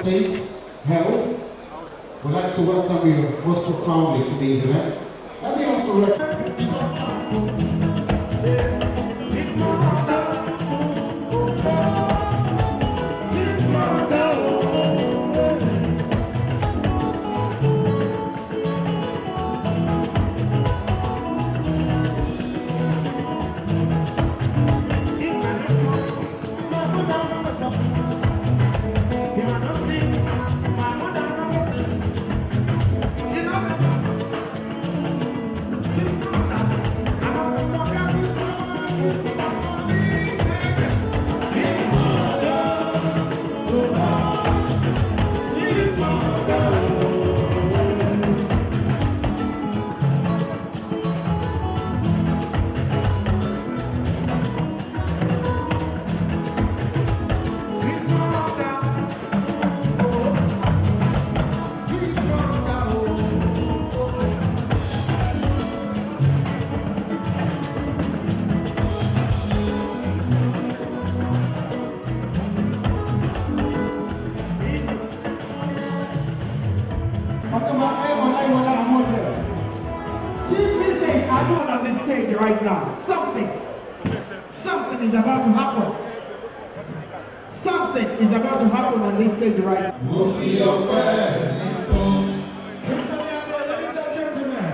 State Health would like to welcome you most profoundly to today's event. Let me also on this stage right now. Something is about to happen. Something is about to happen on this stage right now. Ladies and gentlemen.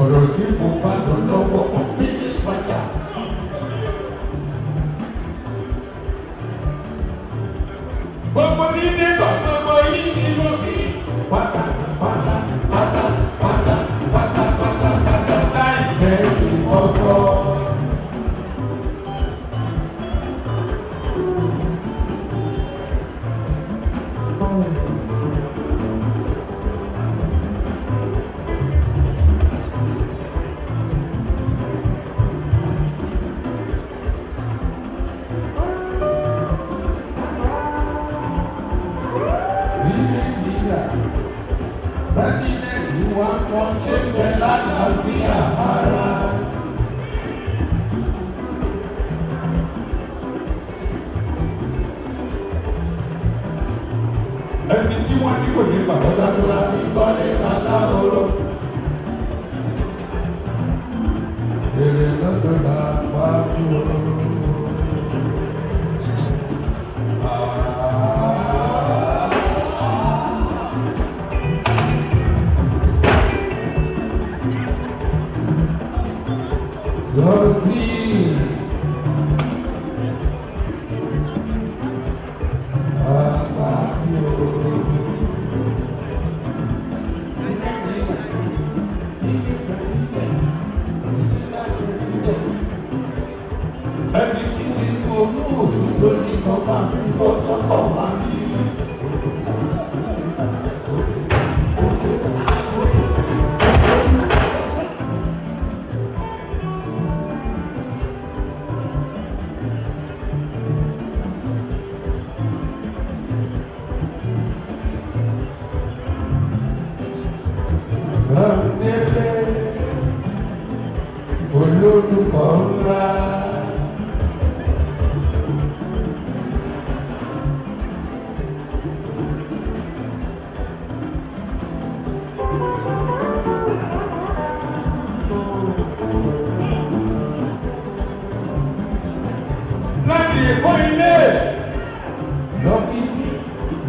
ọ̀rọ̀ tí mo bá lọ lọ́wọ́ finish matter. Gbogbo nílé gbogbo yìí ni mo bí. Pátá pátá pátá pátá pátá pátá pátá láì jẹ́ ìwọ́gbọ́. Presidenti wa kan ṣe bẹ lálàáfíà ara. Ẹni tí wọ́n ní kò ní bàbá dáadáa ní kọ́lé aláhóró. Èrè lọ́dọ̀ la wá bí o. Ẹni títí kò mú òdòdó ní ọba fi bọ́ sọ́kọ̀ wá bí. Olórúkọ ńlá. Láti Èkó ilé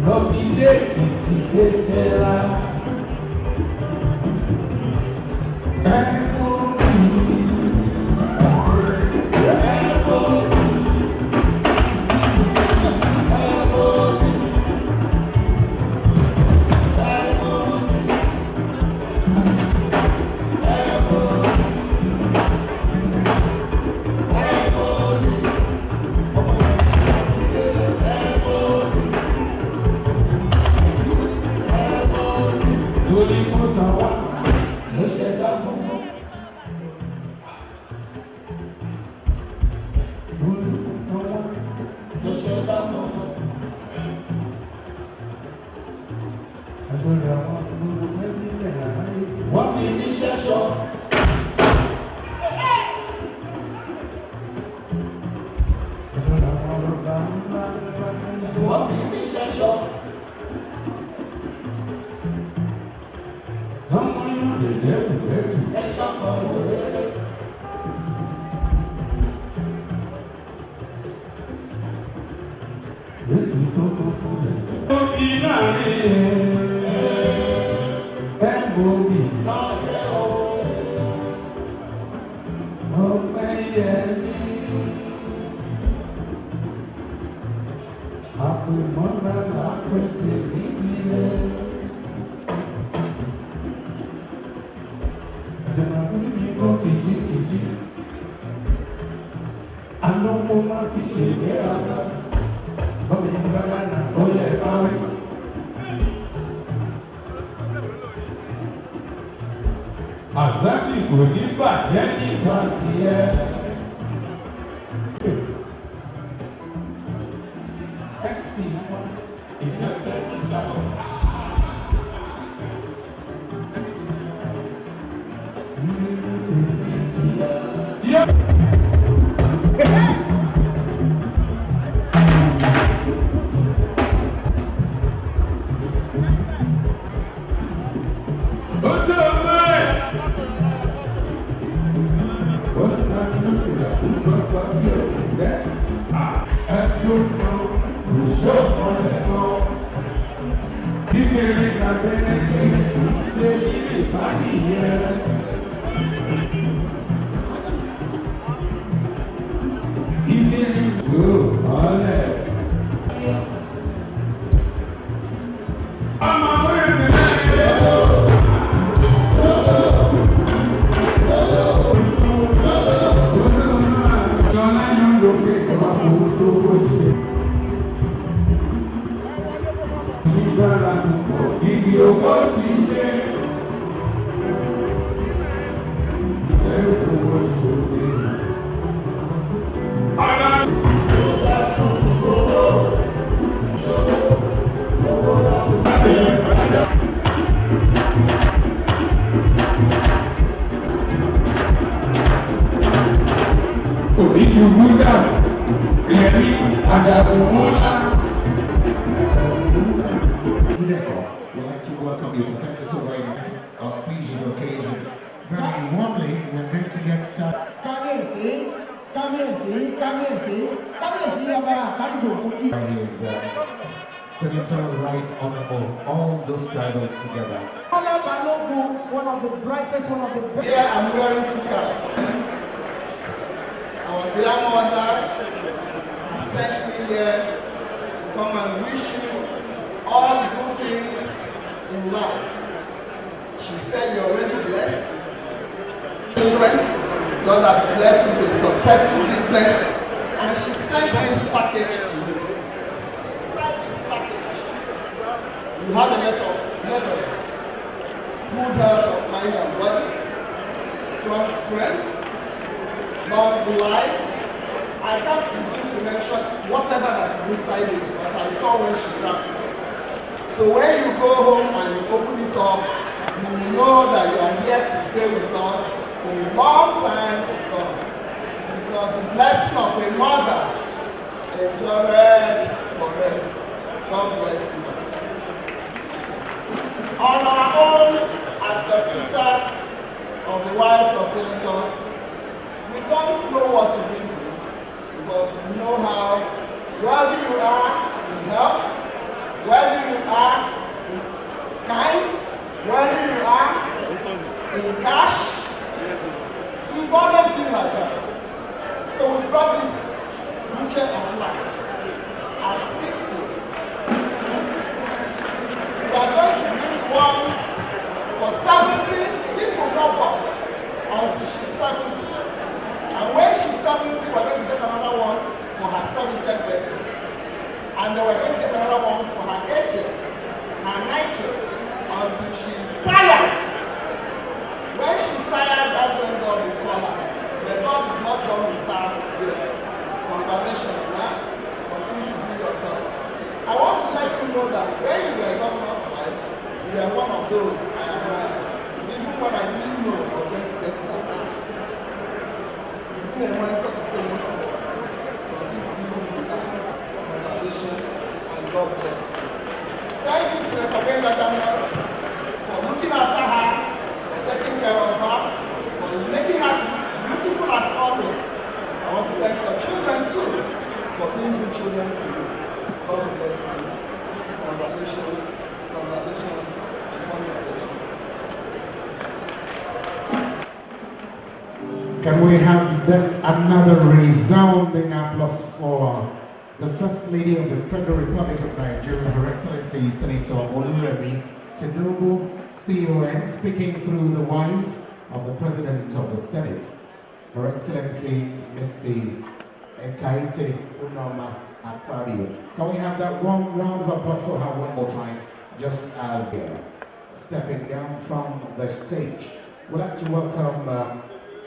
lọ́bílé Èkìtì kékeré. Wọ́n fi ní ṣẹ́ṣọ́. Wọ́n fi ní ṣẹ́ṣọ́. Ọmọ yóò lè lẹ́rù lẹ́tù. Ẹ ṣọ́kọ̀ wò lélẹ̀. Lẹ́tù tó tó fún lẹ̀. Ó bí náà rí ẹ̀gbọ́nì lọ́dẹ̀ o. Ọpẹ́ yẹ mí. Àfìmọ́ra lápẹ̀tẹ̀ níbi rẹ̀. Ìjọba mi kọ́ kìjikìji. Àná mo máa fi ṣe ìgbéraga. Bọ́mí gbára náà ó yẹ káwé. Àzámì kò ní bàjẹ́ nígbà tí ẹ. Ẹ ti wá ìjọba ìsàlọ̀. We'd like to welcome you, so thank you so very much. Auspicious occasion. Very warmly, we're going to get started. His Senator Right Honorable, all those titles together. One of the brightest, one of the best. Here I'm wearing two caps. Our dear mother has sent me here to come and wish you all the good things in life. She said you're already blessed. Children, God has blessed you with successful business, and she sent this package to you. Inside this package, you have a lot of letters. Good health of mind and body, strong strength, long life. I can't begin to mention whatever that's inside it because I saw when she wrapped it. So when you go home and you open it up, you will know that you are here to stay with us for a long time to come. Because the blessing of a mother endureth forever. God bless you. On our own, as your sisters of the wives of senators, we don't know what to do because we know how worthy you are in health, worthy you are in kind, worthy you are in cash. We've always been like that. So we brought this bouquet of life at 60. We are going to bring one for 70. This will not bust until she's 70. And when she's 70, we're going to get another one for her 70th birthday. And then we're going to get another one for her 80th, her 90th, until she's tired. When she's tired, that's when God will call her. But God is not done with her yet. Congratulations, man. Continue to be yourself. I want to let you know that when you were a governor's wife, you were one of those I admire. Even when I didn't know I was going to get to that place. You've been a mentor to so many of us. Continue to be with her. Congratulations, and God bless you. Thank you, Senator Benga Daniels, for looking after her, for taking care of her, for making her beautiful as always. I want to thank your children too, for being good children to you. God bless you. Congratulations, congratulations, and congratulations. Can we have that another resounding applause for the First Lady of the Federal Republic of Nigeria, Her Excellency Senator Oluremi Tinubu, CON, speaking through the wife of the President of the Senate, Her Excellency Mrs. Ekaite Unoma Akpabio. Can we have that one round of applause for her one more time, just as stepping down from the stage. We'd like to welcome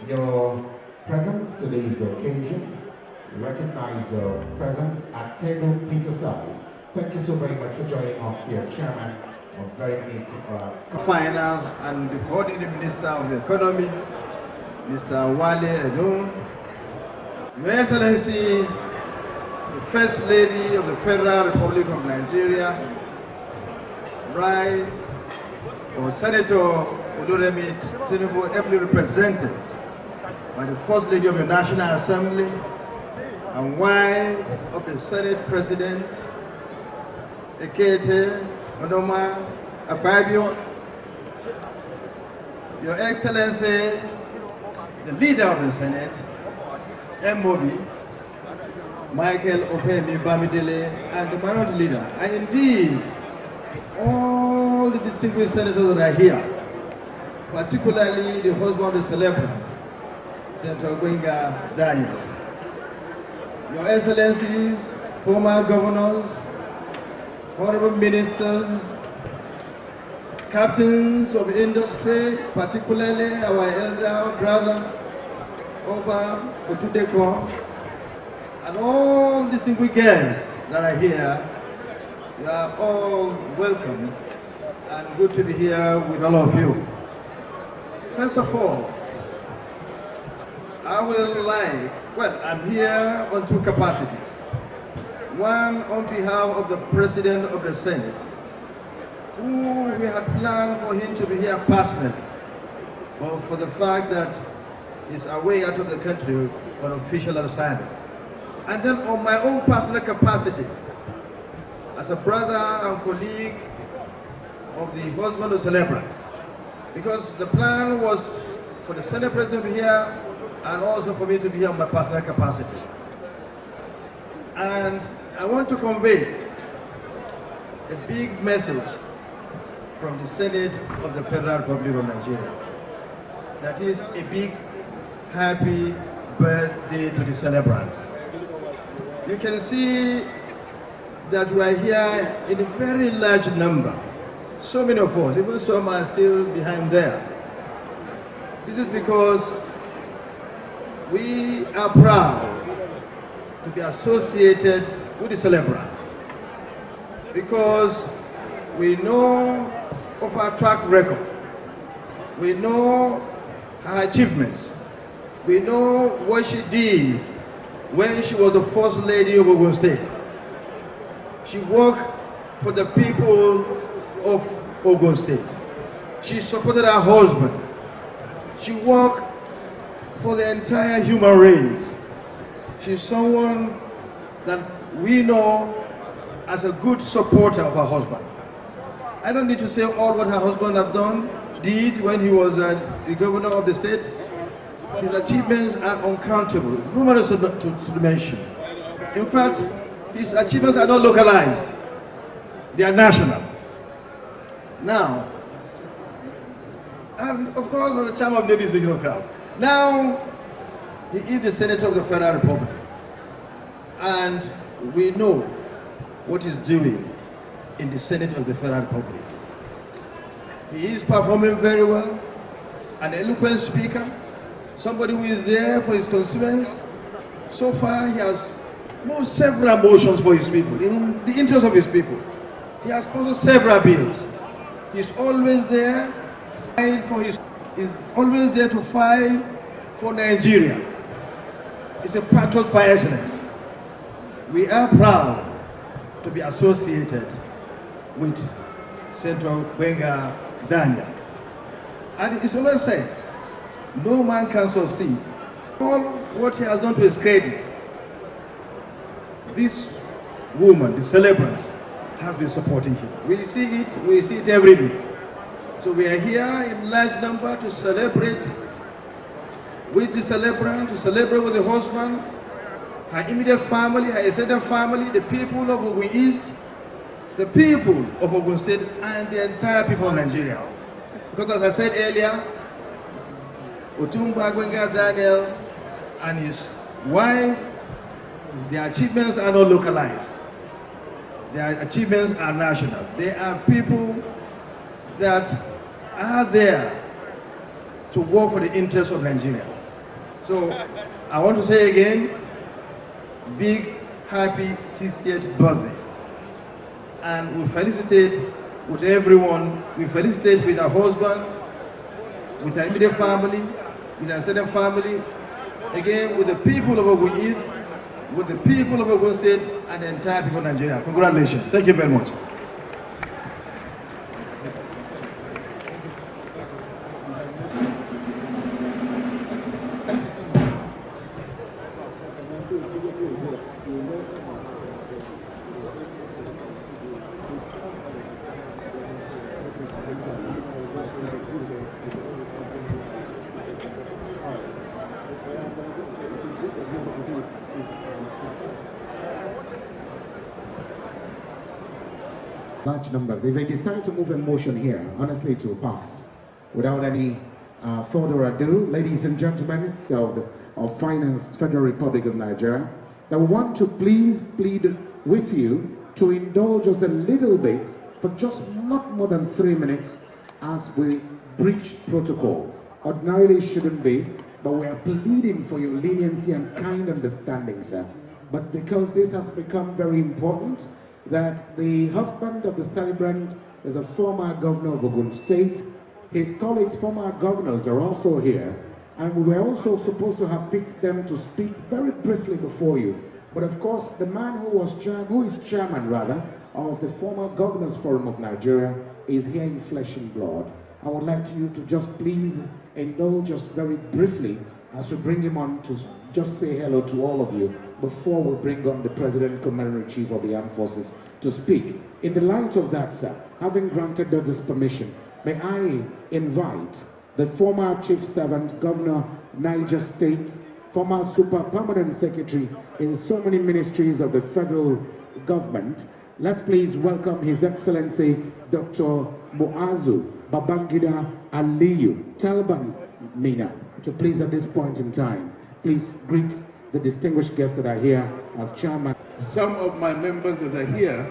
your presence today's occasion. Recognize your presence at table Peterside. Thank you so very much for joining us here, Chairman of very many Finance and the Coordinating Minister of the Economy, Mr. Wale Edun, Your Excellency, the First Lady of the Federal Republic of Nigeria, Right, or Senator Oluremi Tinubu, ably represented by the First Lady of the National Assembly and wife of the Senate President, Ekete Onoma Akpabio, Your Excellency, the leader of the Senate, MOB, Michael Opemi Bamidele, and the minority leader, and indeed all the distinguished senators that are here, particularly the husband of the celebrant, Senator Gwenga Daniels. Your Excellencies, former governors, honorable ministers, captains of industry, particularly our elder brother, Oba Otudeko, and all distinguished guests that are here, you are all welcome and good to be here with all of you. First of all, I will I'm here on two capacities. One on behalf of the President of the Senate, who we had planned for him to be here personally, but for the fact that he's away out of the country on official assignment. And then on my own personal capacity, as a brother and colleague of the husband of celebrant, because the plan was for the Senate President to be here and also for me to be here on my personal capacity. And I want to convey a big message from the Senate of the Federal Republic of Nigeria. That is a big happy birthday to the celebrant. You can see that we are here in a very large number. So many of us, even some are still behind there. This is because we are proud to be associated with the celebrant, because we know of her track record, we know her achievements, we know what she did when she was the First Lady of Ogun State. She worked for the people of Ogun State. She supported her husband. She worked for the entire human race. She's someone that we know as a good supporter of her husband. I don't need to say all what her husband did when he was the governor of the state. His achievements are uncountable, numerous to mention. In fact, his achievements are not localized, they are national. Now, and of course, the charm of Navy is making a crowd. Now, he is the Senator of the Federal Republic, and we know what he's doing in the Senate of the Federal Republic. He is performing very well, an eloquent speaker, somebody who is there for his constituents. So far, he has moved several motions for his people, in the interest of his people. He has sponsored several bills. He's always there he's always there to fight for Nigeria. He's a patriot by excellence. We are proud to be associated with Senator Gwenga Daniel. And it's always said, no man can succeed. All what he has done to his credit, this woman, the celebrant, has been supporting him. We see it every day. So we are here in large number to celebrate with the celebrant, to celebrate with the husband, her immediate family, her extended family, the people of Ogun East, the people of Ogun State, and the entire people of Nigeria. Because as I said earlier, Otumba Gwenga Daniel and his wife, their achievements are not localized. Their achievements are national. They are people that are there to work for the interests of Nigeria. So I want to say again, big happy 60th birthday. And we felicitate with everyone. We felicitate with our husband, with our immediate family, with our extended family, again with the people of Ogun East, with the people of Ogun State, and the entire people of Nigeria. Congratulations. Thank you very much. Large numbers. If they decide to move a motion here, honestly, it will pass. Without any further ado, ladies and gentlemen of Finance, Federal Republic of Nigeria, I want to please plead with you to indulge us a little bit for just not more than 3 minutes as we breach protocol. Ordinarily it shouldn't be, but we are pleading for your leniency and kind understanding, sir. But because this has become very important, that the husband of the celebrant is a former governor of Ogun State. His colleagues, former governors, are also here. And we were also supposed to have picked them to speak very briefly before you. But of course, the man who is chairman of the former Governors Forum of Nigeria is here in flesh and blood. I would like you to just please indulge us very briefly as we bring him on to just say hello to all of you before we bring on the President, Commander-in-Chief of the Armed Forces to speak. In the light of that, sir, having granted this permission, may I invite the former Chief Servant, Governor, Niger State, former Super Permanent Secretary in so many ministries of the federal government. Let's please welcome His Excellency Dr. Muazu Babangida Aliyu Talban Mina to please at this point in time, please greet the distinguished guests that are here as chairman. Some of my members that are here,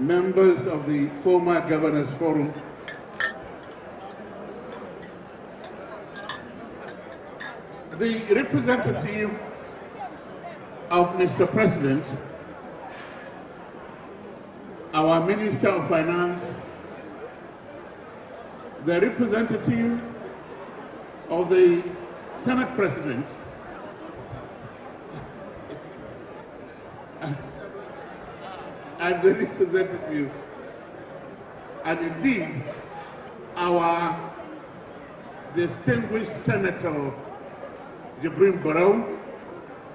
members of the former Governors Forum, the representative of Mr. President, our Minister of Finance, the representative of the Senate President, and the representative, and indeed our distinguished Senator Jibrin Barrow,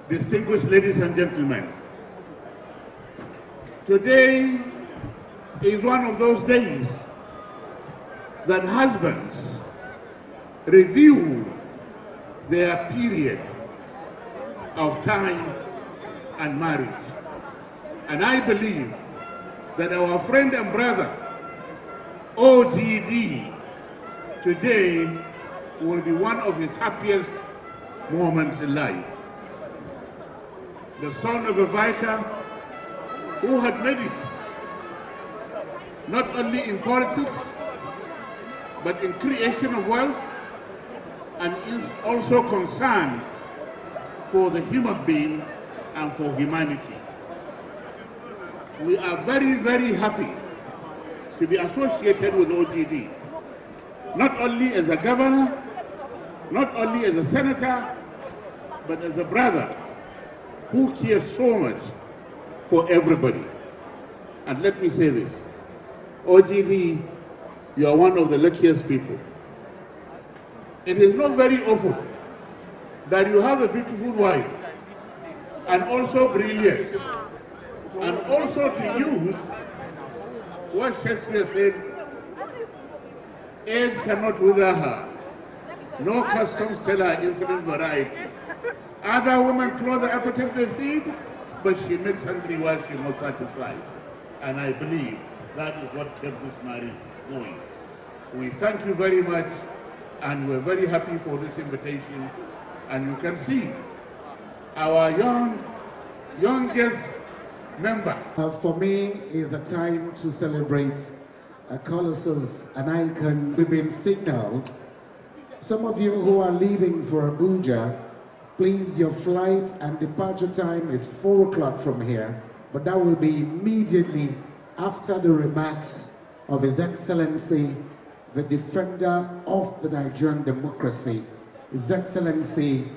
distinguished ladies and gentlemen. Today is one of those days that husbands review their period of time and marriage. And I believe that our friend and brother, OGD, today will be one of his happiest moments in life. The son of a vicar who had made it not only in politics, but in creation of wealth, and is also concerned for the human being and for humanity. We are very, very happy to be associated with OGD, not only as a governor, not only as a senator, but as a brother who cares so much for everybody. And let me say this, OGD, you are one of the luckiest people. It is not very often that you have a beautiful wife and also brilliant, and also to use what Shakespeare said, age cannot wither her, no customs tell her infinite variety. Other women clothe the appetite they feed, but she makes hungry while she most satisfies. And I believe that is what kept this marriage going. We thank you very much, and we're very happy for this invitation. And you can see our youngest member. For me, is a time to celebrate a colossus, an icon. We've been signaled. Some of you who are leaving for Abuja, please, your flight and departure time is 4 o'clock from here, but that will be immediately after the remarks of His Excellency, the defender of the Nigerian democracy, His Excellency,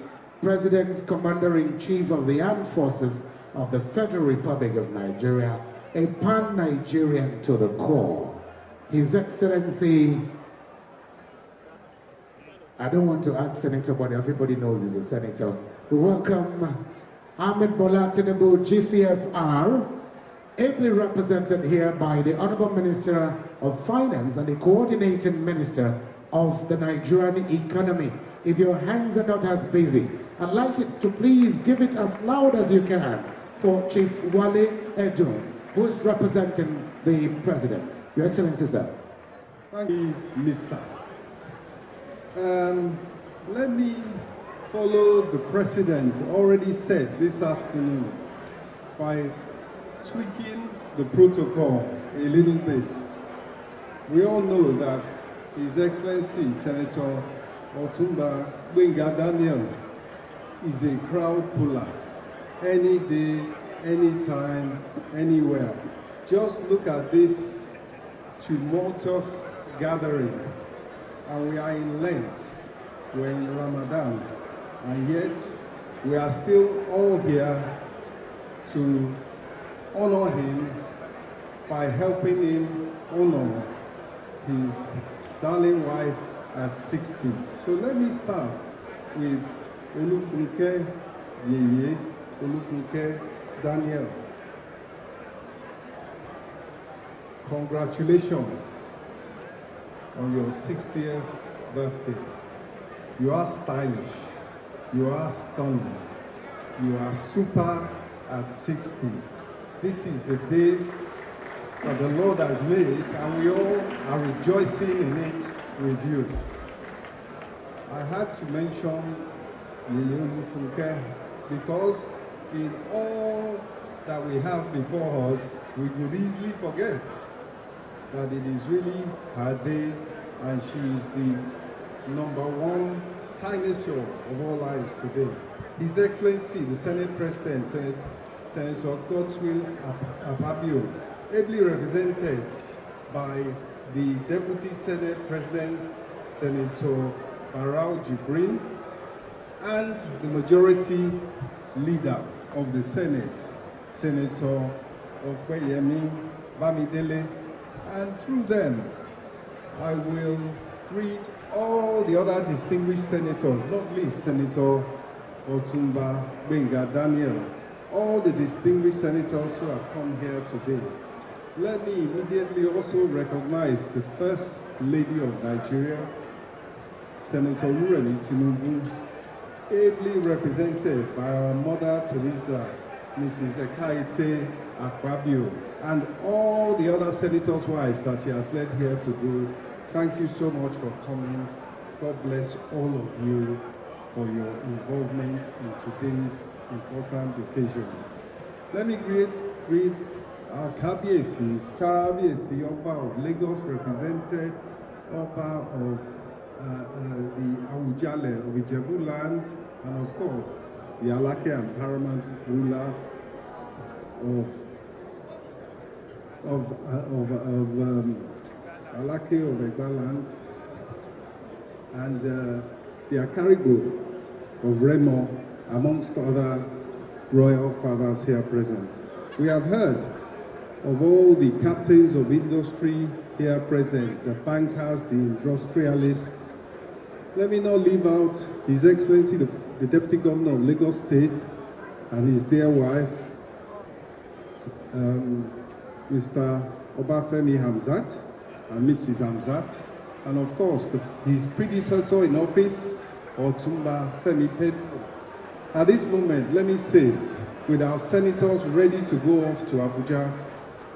President, Commander-in-Chief of the Armed Forces of the Federal Republic of Nigeria, a pan-Nigerian to the core. His Excellency, I don't want to add senator, but everybody knows he's a senator. We welcome Ahmed Bola Tinubu, GCFR, ably represented here by the Honorable Minister of Finance and the Coordinating Minister of the Nigerian economy. If your hands are not as busy, I'd like you to please give it as loud as you can for Chief Wale Edun, who is representing the President. Your Excellency, sir. Thank you, Mr. Let me follow the President already said this afternoon by tweaking the protocol a little bit. We all know that His Excellency Senator Otumba Gbenga Daniel is a crowd puller any day, anytime, anywhere. Just look at this tumultuous gathering, and we are in Lent, we're in Ramadan, and yet we are still all here to honor him by helping him honor his darling wife at 60. So let me start with Olufunke Yeye, Olufunke Daniel. Congratulations on your 60th birthday. You are stylish, you are stunning, you are super at 60. This is the day that the Lord has made, and we all are rejoicing in it with you. I had to mention Olufunke because in all that we have before us, we could easily forget that it is really her day, and she is the #1 signature of all lives today. His Excellency, the Senate President, Senator Godswill Akpabio, ably represented by the Deputy Senate President, Senator Barau Jibrin, and the Majority Leader of the Senate, Senator Okweyemi Bamidele, and through them, I will greet all the other distinguished senators, not least Senator Otumba Gbenga Daniel, all the distinguished senators who have come here today. Let me immediately also recognize the First Lady of Nigeria, Senator Ureni Tinubu, ably represented by our Mother Teresa, Mrs. Ekaete Akpabio, and all the other senators' wives that she has led here today. Thank you so much for coming. God bless all of you for your involvement in today's important occasion. Let me greet our Kabiyesi Oba of Lagos, represented Oba of the Awujale of Ijebu land, and of course, the Alake and paramount ruler of Alake of Egba land, and the Akarigo of Remo, amongst other royal fathers here present. We have heard of all the captains of industry here present, the bankers, the industrialists. Let me not leave out His Excellency, the Deputy Governor of Lagos State, and his dear wife, Mr. Obafemi Hamzat, and Mrs. Hamzat, and of course, his predecessor in office, Otumba Femi Pedro. At this moment, let me say, with our senators ready to go off to Abuja,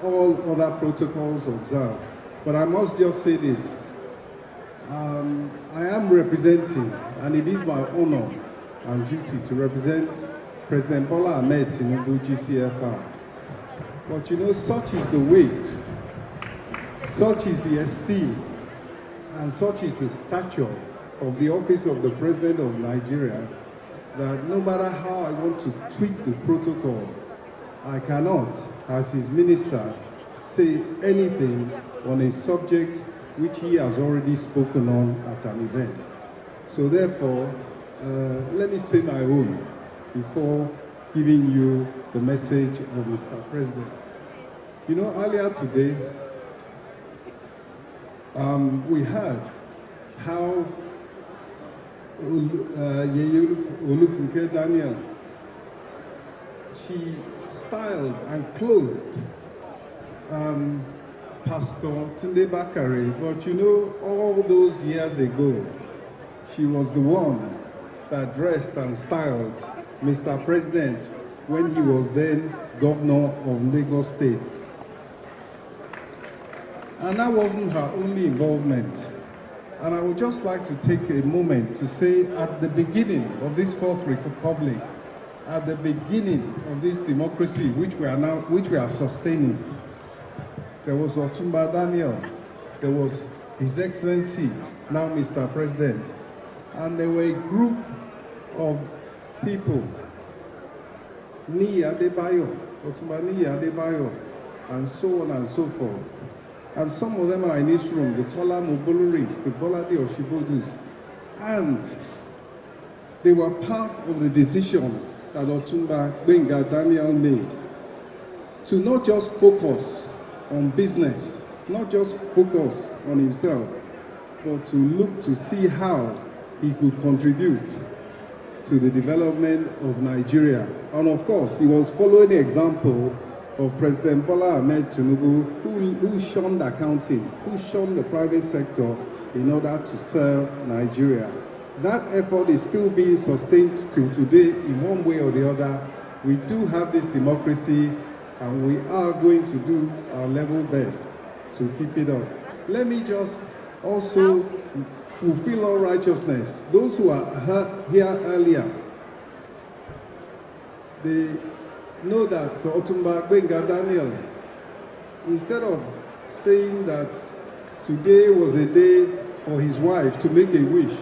all other protocols observed. But I must just say this. I am representing, and it is my honor and duty to represent President Bola Ahmed Tinubu, GCFR. But you know, such is the weight, such is the esteem, and such is the stature of the office of the President of Nigeria, that no matter how I want to tweak the protocol, I cannot, as his minister, say anything on a subject which he has already spoken on at an event. So therefore, let me say my own before giving you the message of Mr. President. You know, earlier today, we heard how Olufunke Daniel, she styled and clothed Pastor Tunde Bakare, but you know, all those years ago, she was the one that dressed and styled Mr. President when he was then governor of Lagos State. And that wasn't her only involvement. And I would just like to take a moment to say at the beginning of this Fourth Republic, at the beginning of this democracy which we are sustaining, there was Otumba Daniel, there was His Excellency, now Mr. President, and there were a group of people, Ni Adebayo, Otumba Ni Adebayo, and so on and so forth. And some of them are in this room, the Tola Moboloris, the Bolade Oshibodus. And they were part of the decision that Otumba Gbenga Daniel made to not just focus on business, not just focus on himself, but to look to see how he could contribute to the development of Nigeria. And of course, he was following the example of President Bola Ahmed Tinubu, who shunned accounting, who shunned the private sector in order to serve Nigeria. That effort is still being sustained till today in one way or the other. We do have this democracy and we are going to do our level best to keep it up. Let me just also fulfill all righteousness. Those who are here earlier, they know that Otumba Gbenga Daniel, instead of saying that today was a day for his wife to make a wish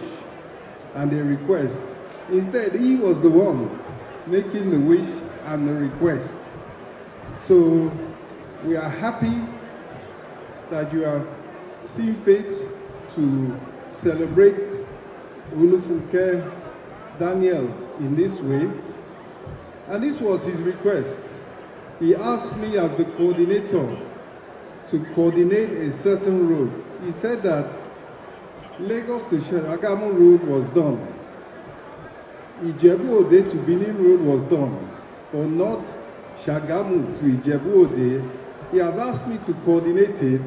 and a request, instead he was the one making the wish and the request. So we are happy that you have seen fit to celebrate Olufunke Daniel in this way. And this was his request. He asked me as the coordinator to coordinate a certain road. He said that Lagos to Shagamu road was done. Ijebu Ode to Benin road was done, but not Shagamu to Ijebu Ode. He has asked me to coordinate it,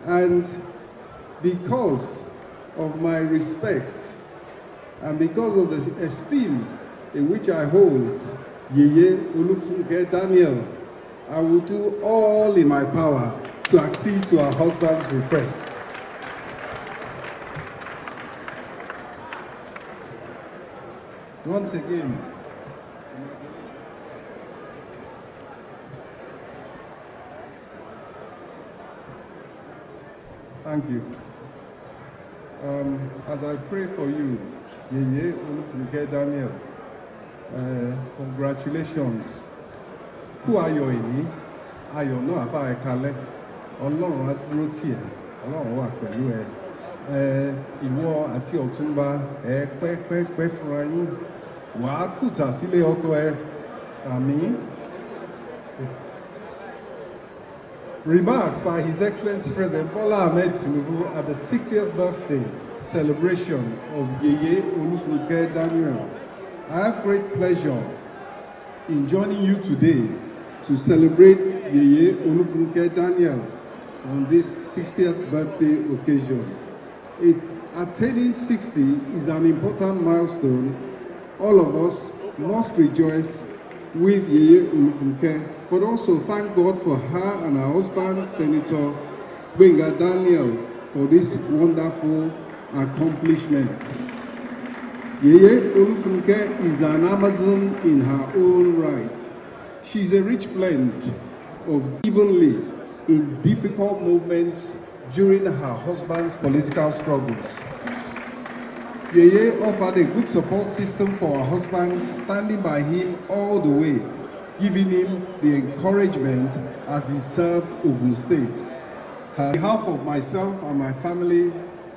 and because of my respect and because of the esteem in which I hold Yeye Olufunke Daniel, I will do all in my power to accede to her husband's request. Once again, thank you. As I pray for you, Yeye Olufunke Daniel, congratulations. Kú ayọ̀ ìní, ayọ̀ náà bá ẹ kalẹ̀. Ọlọ́run á dúró tì ẹ́, Ọlọ́run wà pẹ̀lú ẹ. Ìwọ àti Ọ̀túnba ẹ pẹ́ fúnra yín. Wàá kùtà sílé ọkọ ẹ. Àmín. Remarks by His Excellency President Bola Ahmed Tinubu at the 60th birthday celebration of Yeye Olufunke Daniel. I have great pleasure in joining you today to celebrate Yeye Olufunke Daniel on this 60th birthday occasion. Attaining 60 is an important milestone. All of us must rejoice with Yeye Olufunke, but also thank God for her and her husband, Senator Gbenga Daniel, for this wonderful accomplishment. Yeye Olufunke is an Amazon in her own right. She's a rich blend of evenly in difficult moments during her husband's political struggles. Yeye offered a good support system for her husband, standing by him all the way, giving him the encouragement as he served Ogun State. On behalf of myself and my family,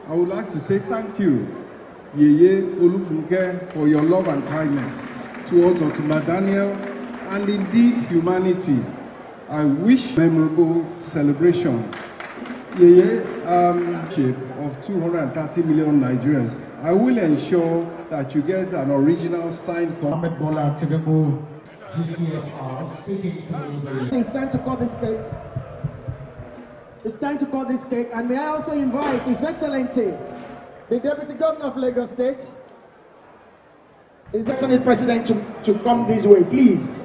I would like to say thank you, Yeye Olufunke, for your love and kindness towards Otumba Daniel and indeed humanity. I wish memorable celebration. Yeye, of 230 million Nigerians. I will ensure that you get an original signed copy. Ahmed Bola Tinubu, GCFR, speaking to the... It's time to cut this cake. It's time to cut this cake. And may I also invite His Excellency, the Deputy Governor of Lagos State, Is the Senate President to come this way, please?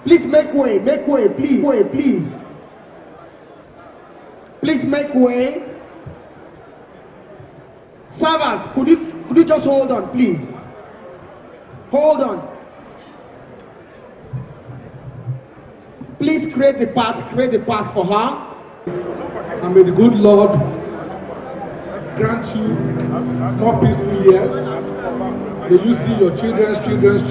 Please make way, please. Please make way. Servers, could you just hold on, please? Hold on. Please create the path for her. And may the good Lord grant you more peaceful years. May you see your children's children